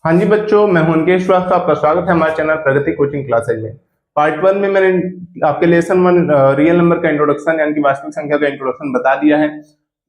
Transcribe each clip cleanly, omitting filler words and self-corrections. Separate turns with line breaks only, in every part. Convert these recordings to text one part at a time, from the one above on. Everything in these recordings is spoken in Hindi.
हाँ जी बच्चों, मैं हूं उनके श्रीवास्तव। आपका स्वागत है हमारे चैनल प्रगति कोचिंग क्लासेज में। पार्ट 1 में मैंने आपके लेसन 1 रियल नंबर का इंट्रोडक्शन यानी कि वास्तविक संख्या का इंट्रोडक्शन बता दिया है।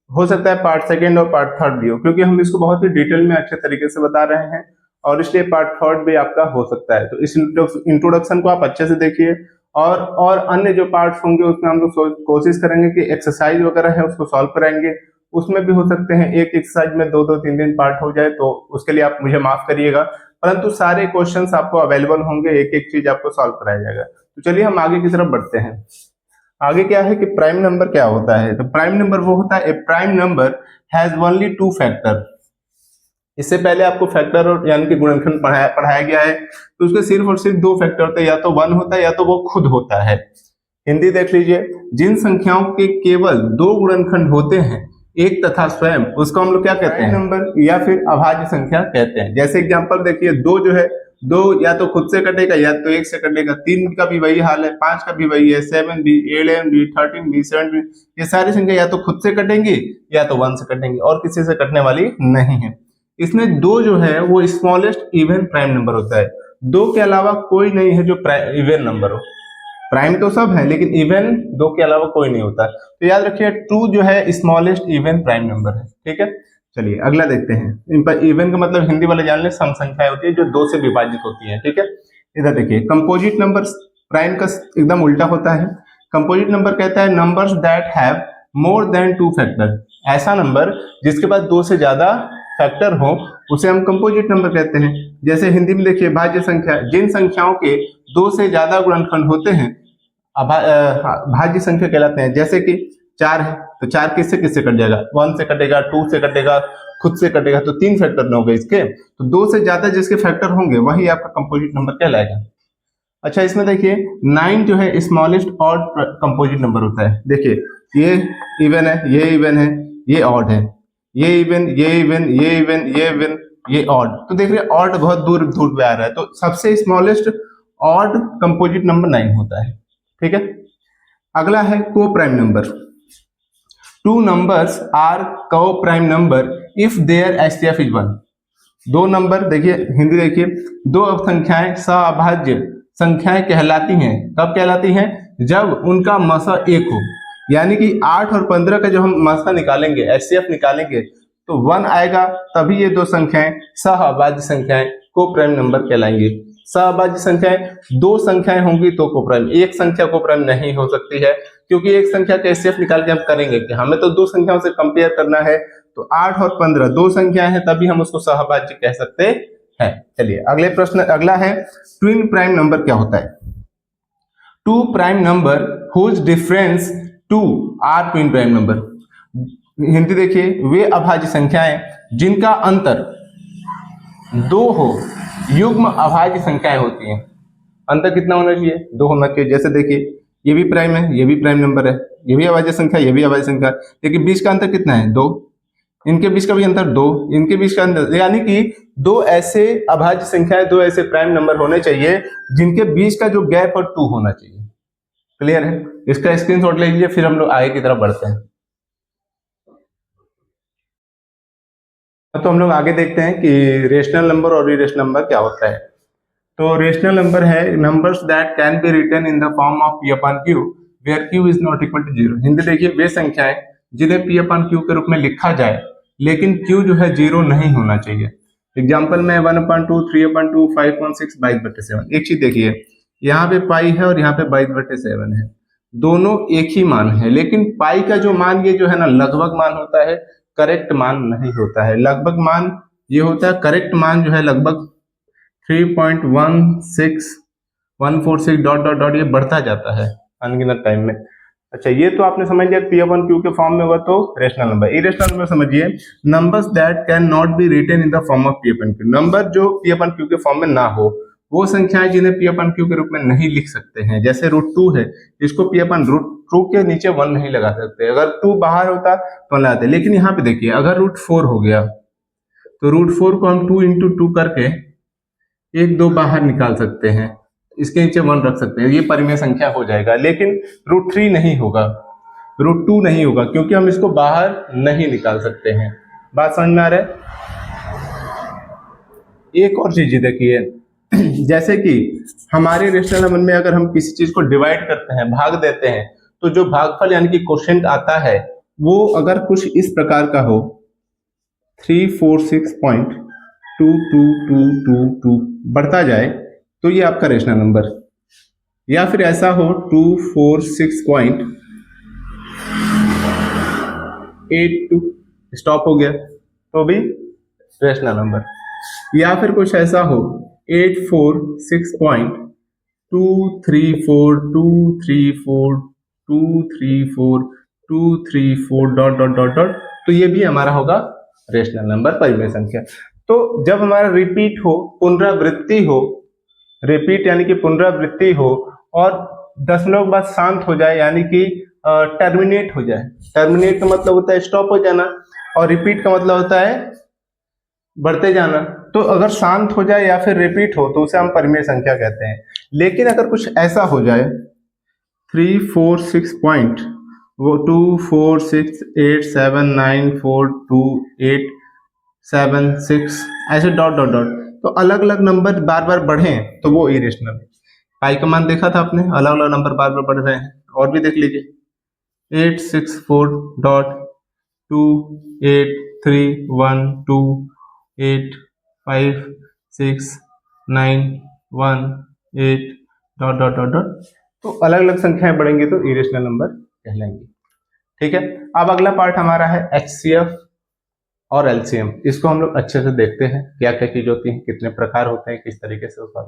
हो सकता है पार्ट 2 और पार्ट 3 भी हो, क्योंकि हम इसको बहुत ही डिटेल में अच्छे तरीके से बता रहे हैं और इसलिए पार्ट 3 भी आपका हो सकता है। तो इस इंट्रोडक्शन को आप अच्छे से देखिए और अन्य जो पार्ट्स होंगे उसमें हम लोग कोशिश करेंगे कि एक्सरसाइज वगैरह है उसको सॉल्व कराएंगे। उसमें भी हो सकते हैं एक एक्सरसाइज में 2-2 3-3 पार्ट हो जाए, तो उसके लिए आप मुझे माफ करिएगा, परंतु सारे क्वेश्चंस आपको अवेलेबल होंगे, एक एक चीज आपको सॉल्व कराया जाएगा। तो चलिए हम आगे की तरफ बढ़ते हैं। आगे क्या है कि प्राइम नंबर क्या होता है। तो प्राइम नंबर वो होता है, a prime number has only 2 factor. इससे पहले आपको फैक्टर और यानी कि गुणनखंड पढ़ाया गया है, तो उसके सिर्फ और सिर्फ 2 फैक्टर होते हैं, या तो 1 होता है या तो वो खुद होता है। हिंदी देख लीजिए, जिन संख्याओं के केवल 2 गुणनखंड होते हैं, एक तथा स्वयं, उसको हम लोग क्या कहते हैं, नंबर या फिर अभाज्य संख्या कहते हैं। जैसे एग्जांपल देखिए, 2 जो है, 2 या तो खुद से कटेगा या तो 1 से कटेगा। 3 का भी वही हाल है, 5 का भी वही है, 7 भी, 11 भी, 13 भी, 7 भी। ये सारी संख्या या तो खुद से कटेंगी या तो 1 से कटेंगी और किसी से कटने वाली नहीं है। इसमें 2 जो है वो स्मॉलेस्ट इवन प्राइम नंबर होता है। 2 के अलावा कोई नहीं है जो इवन नंबर हो। प्राइम तो सब है लेकिन इवन 2 के अलावा कोई नहीं होता। तो याद रखिए 2 जो है स्मॉलेस्ट इवन प्राइम नंबर है। ठीक है, चलिए अगला देखते हैं। इवन का मतलब हिंदी वाले जान ले, सम संख्याएं होती है जो 2 से विभाजित होती है। ठीक है, इधर देखिए, कंपोजिट नंबर प्राइम का एकदम उल्टा होता है। कंपोजिट नंबर कहता है numbers that have more than 2 factor. ऐसा नंबर जिसके पास 2 से ज्यादा फैक्टर हो उसे हम कंपोजिट नंबर कहते हैं। जैसे हिंदी में देखिए, भाज्य संख्या, जिन संख्याओं के 2 से ज्यादा गुणनखंड होते हैं भाज्य संख्या कहलाते हैं। जैसे कि 4 है तो 4 किससे किससे कट जाएगा, 1 से कटेगा, 2 से कटेगा, खुद से कटेगा, तो 3 फैक्टर न हो गए इसके। तो 2 से ज्यादा जिसके फैक्टर होंगे वही आपका कंपोजिट नंबर कहलाएगा। अच्छा, इसमें देखिए 9 जो है स्मॉलेस्ट ऑड कंपोजिट नंबर होता है। देखिए, ये इवन है, ये इवन है, ये ऑड है, ये इवन, ये इवन, ये इवन, ये इवन, ये ऑड। तो देख रहे ऑड बहुत दूर दूर पे आ रहा है, तो सबसे स्मॉलेस्ट ऑड कंपोजिट नंबर 9 होता है। ठीक है, अगला है coprime number. 2 numbers are coprime number if their HCF is 1। 2 number देखिए, हिंदी देखिए, 2 संख्याएं सअभाज्य संख्याएं कहलाती हैं। कब कहलाती हैं? जब उनका मसा 1 हो। यानी कि 8 और 15 का जो हम मसा निकालेंगे, एचसीएफ निकालेंगे, तो 1 आएगा, तभी ये 2 संख्याएं सअभाज्य संख्याएं को प्राइम नंबर कहलाएंगी। सअभाज्य संख्याएं 2 संख्याएं होंगी तो को प्राइम, एक संख्या को प्राइम नहीं हो सकती है, क्योंकि एक संख्या का एचसीएफ निकाल के हम करेंगे कि हमें तो 2 संख्याओं से कंपेयर करना है। तो 8 और 15 2 संख्याएं हैं, तभी हम उसको सहभाज्य कह सकते हैं। चलिए अगले प्रश्न, अगला है ट्विन प्राइम नंबर क्या होता है। 2 prime number whose difference 2 are twin prime number. Hindi देखिए, वे अभाज्य संख्याएं जिनका अंतर 2 हो, युग्म अभाज्य संख्याएं होती हैं। अंतर कितना होना चाहिए? 2 होना चाहिए। जैसे देखिए, ये भी प्राइम है, ये भी प्राइम नंबर है, ये भी अभाज्य संख्या, ये भी अभाज्य संख्या, लेकिन बीच का अंतर कितना है? 2। इनके बीच का भी अंतर 2, इनके बीच का अंतर, यानी कि 2 ऐसे अभाज्य संख्याएं, 2 ऐसे प्राइम नंबर होने चाहिए जिनके बीच का जो गैप है 2 होना चाहिए। क्लियर है? इसका स्क्रीनशॉट ले लीजिए, फिर हम लोग आगे की तरफ बढ़ते हैं। तो हम लोग आगे देखते हैं कि रेशनल नंबर और इरेशनल नंबर क्या होता है। तो रेशनल नंबर है numbers that can be written in the form of p upon q where q is not equal to 0। Hindi देखिए, वे संख्याएं जिन्हें p upon q के रूप में लिखा जाए लेकिन q जो है 0 नहीं होना चाहिए। एग्जांपल में 1/2, 3/2, 5/6, 22/7। एक चीज देखिए, यहाँ पे पाई है और यहाँ पे 22/7 है, दोनों एक ही मान है, लेकिन पाई का जो मान ये जो है ना, लगभग मान होता है, करेक्ट मान नहीं होता है। लगभग मान ये होता है, करेक्ट मान जो है लगभग 3.16146 डॉट डॉट डॉट ये बढ़ता जाता है अनगिनत टाइम में। अच्छा, ये तो आपने समझ लिया p upon q के फॉर्म में होगा तो रेशनल नंबर। इरेशनल नंबर समझिए, numbers that can not be written in the form of p upon q। Number जो p upon q के फॉर्म में ना हो, वो संख्याएं जिन्हें p upon q के रूप में नहीं लिख सकते हैं। जैसे √2 है, इसको p upon √2 के नीचे 1 नहीं लगा सकते। अगर 2 बाहर होता तो लगाते, लेकिन यहाँ पे देखिए, अगर √4 हो गया तो √4 को हम 2 into 2 करके 1-2 बाहर निकाल सकते हैं, इसके नीचे 1 रख सकते हैं, ये परिमेय संख्या हो जाएगा। लेकिन √3 नहीं होगा, √2 नहीं होगा, क्योंकि हम इसको बाहर नहीं निकाल सकते हैं। बात समझ में आ रहा है? एक और चीज देखिए, जैसे कि हमारे रेशनल नंबर में अगर हम किसी चीज को डिवाइड करते हैं, भाग देते हैं, तो जो भागफल यानी कि क्वोशिएंट आता है वो अगर कुछ इस प्रकार का हो 346.22222 बढ़ता जाए तो ये आपका रेशनल नंबर, या फिर ऐसा हो 246.82 स्टॉप हो गया तो भी रेशनल नंबर, या फिर कुछ ऐसा हो 846.234234234 डॉट डॉट डॉट डॉट, तो ये भी हमारा होगा रेशनल नंबर, परिमेय संख्या। तो जब हमारा रिपीट हो, पुनरावृत्ति हो, रिपीट यानी कि पुनरावृत्ति हो और दशमलव के बाद शांत हो जाए यानी कि टर्मिनेट हो जाए, टर्मिनेट का मतलब होता है स्टॉप हो जाना और रिपीट का मतलब होता है बढ़ते जाना, तो अगर शांत हो जाए या फिर रिपीट हो तो उसे हम परिमेय संख्या कहते हैं। लेकिन अगर कुछ ऐसा हो जाए 346.24687942876 ऐसे डॉट डॉट डॉट, तो अलग अलग नंबर बार बार बढ़े तो वो इरेशनल है। पाई का मान देखा था आपने, अलग अलग नंबर बार बार बढ़ रहे हैं, और भी देख लीजिए 864.2831285691 डॉट डॉट डॉट डॉट, तो अलग अलग संख्याएं बढ़ेंगी तो इरेशनल नंबर कहलाएंगे। ठीक है, अब अगला पार्ट हमारा है एचसीएफ और एलसीएम। इसको हम लोग अच्छे से देखते हैं क्या क्या चीज होती है, कितने प्रकार होते हैं, किस तरीके से उसका